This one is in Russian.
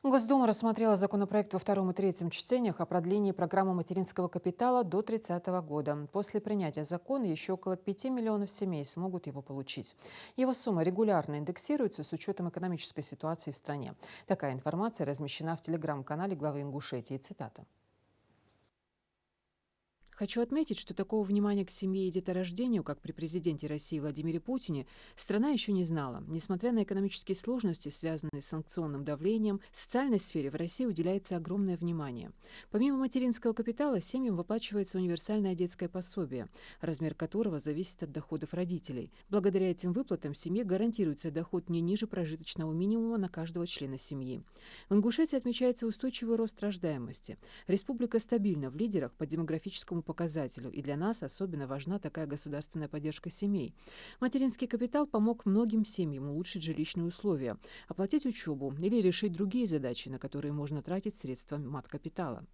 Госдума рассмотрела законопроект во втором и третьем чтениях о продлении программы материнского капитала до 30 года. После принятия закона еще около 5 миллионов семей смогут его получить. Его сумма регулярно индексируется с учетом экономической ситуации в стране. Такая информация размещена в телеграм-канале главы Ингушетии. Цитата. Хочу отметить, что такого внимания к семье и деторождению, как при президенте России Владимире Путине, страна еще не знала. Несмотря на экономические сложности, связанные с санкционным давлением, в социальной сфере в России уделяется огромное внимание. Помимо материнского капитала, семьям выплачивается универсальное детское пособие, размер которого зависит от доходов родителей. Благодаря этим выплатам семье гарантируется доход не ниже прожиточного минимума на каждого члена семьи. В Ингушетии отмечается устойчивый рост рождаемости. Республика стабильна в лидерах по демографическому показателю, и для нас особенно важна такая государственная поддержка семей. Материнский капитал помог многим семьям улучшить жилищные условия, оплатить учебу или решить другие задачи, на которые можно тратить средства маткапитала.